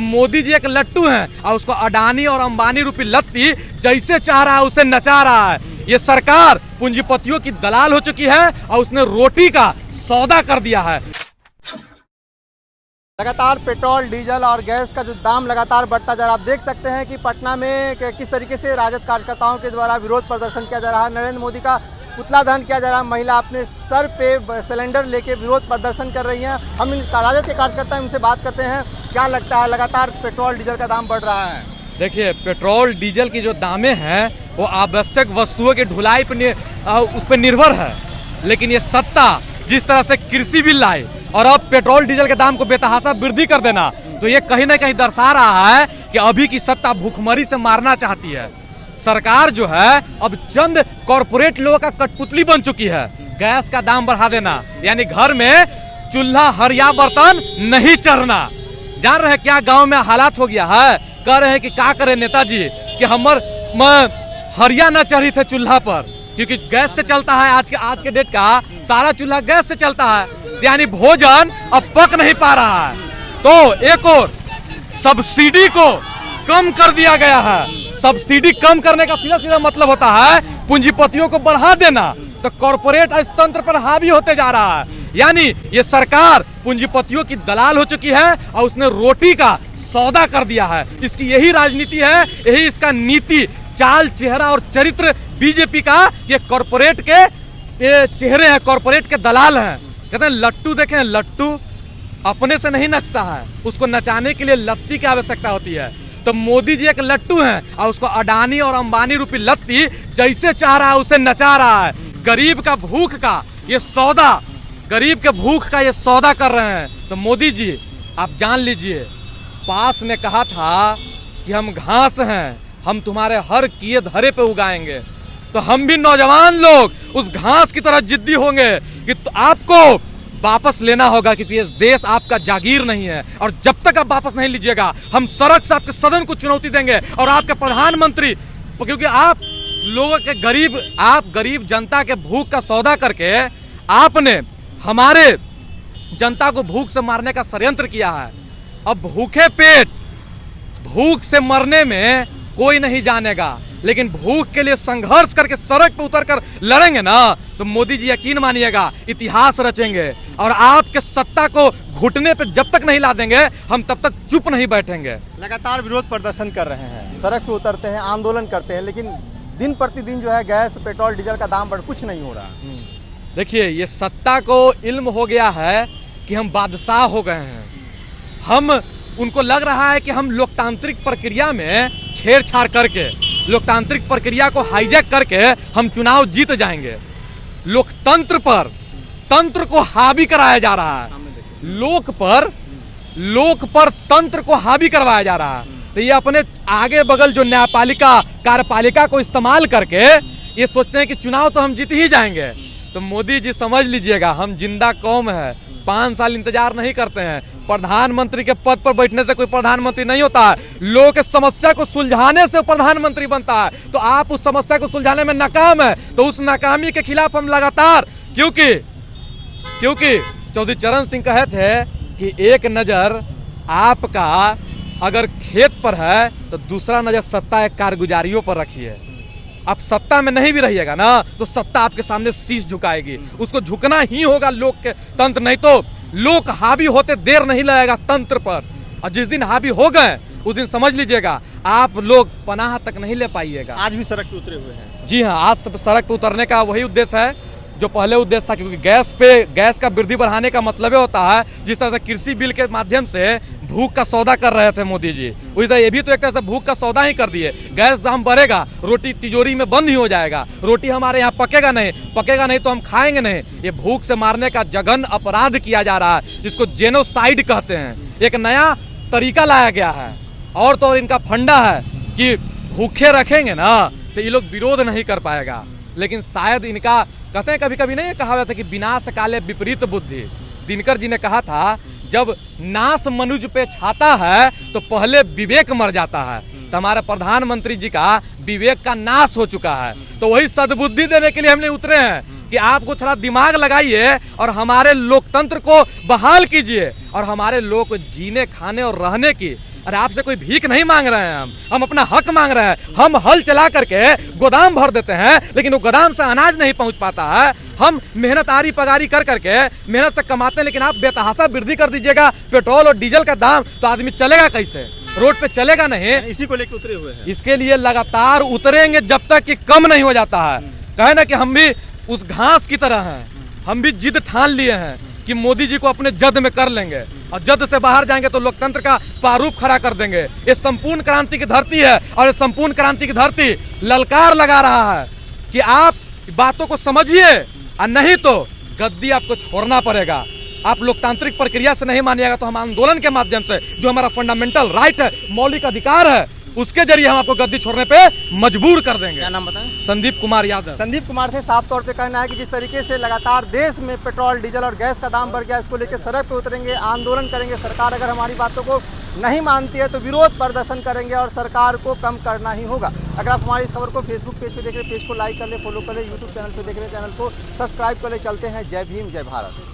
मोदी जी एक लट्टू हैं और उसको अडानी और अंबानी रूपी लत्ती जैसे चाह रहा है उसे नचा रहा है। ये सरकार पूंजीपतियों की दलाल हो चुकी है और उसने रोटी का सौदा कर दिया है। लगातार पेट्रोल, डीजल और गैस का जो दाम लगातार बढ़ता जा रहा है। आप देख सकते हैं कि पटना में किस तरीके से राजद कार्यकर्ताओं के द्वारा विरोध प्रदर्शन किया जा रहा है। नरेंद्र मोदी का पुतला दहन किया जा रहा है। महिला अपने सर पे सिलेंडर लेके विरोध प्रदर्शन कर रही हैं। हम राजद के कार्यकर्ता हैं, उनसे बात करते हैं। क्या लगता है, लगातार पेट्रोल डीजल का दाम बढ़ रहा है? देखिए, पेट्रोल डीजल की जो दामें हैं वो आवश्यक वस्तुओं की ढुलाई पर उस पर निर्भर है, लेकिन ये सत्ता जिस तरह से कृषि बिल लाए और अब पेट्रोल डीजल के दाम को बेतहाशा वृद्धि कर देना, तो ये कहीं ना कहीं दर्शा रहा है कि अभी की सत्ता भूखमरी से मारना चाहती है। सरकार जो है अब चंद कॉरपोरेट लोगों का कठपुतली बन चुकी है। गैस का दाम बढ़ा देना, यानी घर में चूल्हा हरिया बर्तन नहीं चढ़ना। जान रहे हैं क्या गांव में हालात हो गया है? कह रहे हैं कि क्या करे नेताजी कि हमर हरिया न चढ़ी थे चूल्हा पर, क्योंकि गैस से चलता है। आज के डेट का सारा चूल्हा गैस से चलता है, यानी भोजन अब पक नहीं पा रहा है। तो एक और सब्सिडी को कम कर दिया गया है। सब्सिडी कम करने का सीधा सीधा मतलब होता है पूंजीपतियों को बढ़ा देना। तो कॉर्पोरेट तंत्र पर हावी होते जा रहा है, यानी ये सरकार पूंजीपतियों की दलाल हो चुकी है और उसने रोटी का सौदा कर दिया है। इसकी यही राजनीति है, यही इसका नीति, चाल, चेहरा और चरित्र बीजेपी का। ये कॉर्पोरेट के ये चेहरे हैं, कॉर्पोरेट के दलाल हैं। कहते हैं लट्टू, देखें लट्टू अपने से नहीं नचता है, उसको नचाने के लिए लत्ती की आवश्यकता होती है। तो मोदी जी एक लट्टू हैं और उसको अडानी और अंबानी रूपी लत्ती जैसे चाह रहा है उसे नचा रहा है। गरीब का भूख का ये सौदा, गरीब के भूख का ये सौदा कर रहे हैं। तो मोदी जी आप जान लीजिए, पास ने कहा था कि हम घास हैं, हम तुम्हारे हर किए धरे पे उगाएंगे। तो हम भी नौजवान लोग उस घास की तरह जिद्दी होंगे कि तो आपको वापस लेना होगा, क्योंकि ये देश आपका जागीर नहीं है। और जब तक आप वापस नहीं लीजिएगा, हम सड़क से आपके सदन को चुनौती देंगे और आपके प्रधानमंत्री, क्योंकि आप लोगों के आप गरीब जनता के भूख का सौदा करके आपने हमारे जनता को भूख से मारने का षड्यंत्र किया है। अब भूखे पेट भूख से मरने में कोई नहीं जानेगा, लेकिन भूख के लिए संघर्ष करके सड़क पे उतरकर लड़ेंगे ना, तो मोदी जी यकीन मानिएगा इतिहास रचेंगे। और आपके सत्ता को घुटने पे जब तक नहीं ला देंगे, हम तब तक चुप नहीं बैठेंगे। लगातार विरोध प्रदर्शन कर रहे हैं, सड़क पे उतरते हैं, आंदोलन करते हैं, लेकिन दिन प्रतिदिन जो है गैस, पेट्रोल, डीजल का दाम बढ़ कुछ नहीं हो रहा। देखिए, ये सत्ता को इल्म हो गया है कि हम बादशाह हो गए हैं। उनको लग रहा है कि हम लोकतांत्रिक प्रक्रिया में छेड़छाड़ करके, लोकतांत्रिक प्रक्रिया को हाईजैक करके हम चुनाव जीत जाएंगे। लोकतंत्र पर तंत्र को हावी कराया जा रहा है, लोक पर तंत्र को हावी करवाया जा रहा है। तो ये अपने आगे बगल जो न्यायपालिका, कार्यपालिका को इस्तेमाल करके ये सोचते हैं कि चुनाव तो हम जीत ही जाएंगे। तो मोदी जी समझ लीजिएगा, हम जिंदा कौम है, 5 साल इंतजार नहीं करते हैं। प्रधानमंत्री के पद पर बैठने से कोई प्रधानमंत्री नहीं होता है, लोगों के समस्या को सुलझाने से प्रधानमंत्री बनता है। तो आप उस समस्या को सुलझाने में नाकाम है, तो उस नाकामी के खिलाफ हम लगातार, क्योंकि चौधरी चरण सिंह कहे थे कि एक नजर आपका अगर खेत पर है तो दूसरा नजर सत्ता के कारगुजारियों पर रखिए। आप सत्ता में नहीं भी रहिएगा ना, तो सत्ता आपके सामने शीश झुकाएगी, उसको झुकना ही होगा लोक के तंत्र, नहीं तो लोक हावी होते देर नहीं लगेगा तंत्र पर। और जिस दिन हावी हो गए उस दिन समझ लीजिएगा आप लोग पनाह तक नहीं ले पाइएगा। आज भी सड़क पे उतरे हुए हैं? जी हाँ, आज सड़क पे उतरने का वही उद्देश्य है जो पहले उद्देश्य था, क्योंकि गैस का वृद्धि बढ़ाने का मतलब होता है जिस तरह से कृषि बिल के माध्यम से भूख का सौदा कर रहे थे मोदी जी, उसी तरह ये भी तो एक तरह से भूख का सौदा ही कर दिए। गैस दाम बढ़ेगा, रोटी तिजोरी में बंद ही हो जाएगा, रोटी हमारे यहाँ पकेगा नहीं तो हम खाएंगे नहीं। ये भूख से मारने का जघन्य अपराध किया जा रहा है, जिसको जेनोसाइड कहते हैं। एक नया तरीका लाया गया है, और तो और इनका फंडा है कि भूखे रखेंगे ना तो ये लोग विरोध नहीं कर पाएगा। लेकिन शायद इनका, कहते हैं कभी कभी नहीं कहा जाता कि विनाश काले विपरीत बुद्धि। दिनकर जी ने कहा था जब नाश मनुष्य पे छाता है तो पहले विवेक मर जाता है। तो हमारे प्रधानमंत्री जी का विवेक का नाश हो चुका है, तो वही सद्बुद्धि देने के लिए हमने उतरे हैं कि आपको थोड़ा दिमाग लगाइए और हमारे लोकतंत्र को बहाल कीजिए और हमारे लोग को जीने, खाने और रहने की अरे आपसे कोई भीख नहीं मांग रहे हैं, हम अपना हक मांग रहे हैं। हम हल चला करके गोदाम भर देते हैं, लेकिन वो गोदाम से अनाज नहीं पहुंच पाता है। हम मेहनत आरी पगारी कर करके मेहनत से कमाते हैं, लेकिन आप बेतहाशा वृद्धि कर दीजिएगा पेट्रोल और डीजल का दाम, तो आदमी चलेगा कैसे? रोड पे चलेगा नहीं। इसी को लेकर उतरे हुए हैं। इसके लिए लगातार उतरेंगे जब तक कि कम नहीं हो जाता है। कहे ना कि हम भी उस घास की तरह हैं, हम भी जिद ठान लिए हैं कि मोदी जी को अपने जद में कर लेंगे, और जद से बाहर जाएंगे तो लोकतंत्र का प्रारूप खड़ा कर देंगे। ये संपूर्ण क्रांति की धरती है, और ये संपूर्ण क्रांति की धरती ललकार लगा रहा है कि आप बातों को समझिए, और नहीं तो गद्दी आपको छोड़ना पड़ेगा। आप लोकतांत्रिक प्रक्रिया से नहीं मानिएगा तो हम आंदोलन के माध्यम से, जो हमारा फंडामेंटल राइट है, मौलिक अधिकार है, उसके जरिए हम आपको गद्दी छोड़ने पे मजबूर कर देंगे। क्या नाम बताएं? संदीप कुमार यादव। संदीप कुमार थे। साफ तौर पे कहना है कि जिस तरीके से लगातार देश में पेट्रोल डीजल और गैस का दाम बढ़ गया, इसको लेकर सड़क पे उतरेंगे, आंदोलन करेंगे। सरकार अगर हमारी बातों को नहीं मानती है तो विरोध प्रदर्शन करेंगे, और सरकार को कम करना ही होगा। अगर आप हमारी इस खबर को फेसबुक पेज पे देख रहे हैं, पेज को लाइक कर ले, फॉलो कर ले, यूट्यूब चैनल पे देख रहे हैं, चैनल को सब्सक्राइब कर ले। चलते हैं। जय भीम, जय भारत।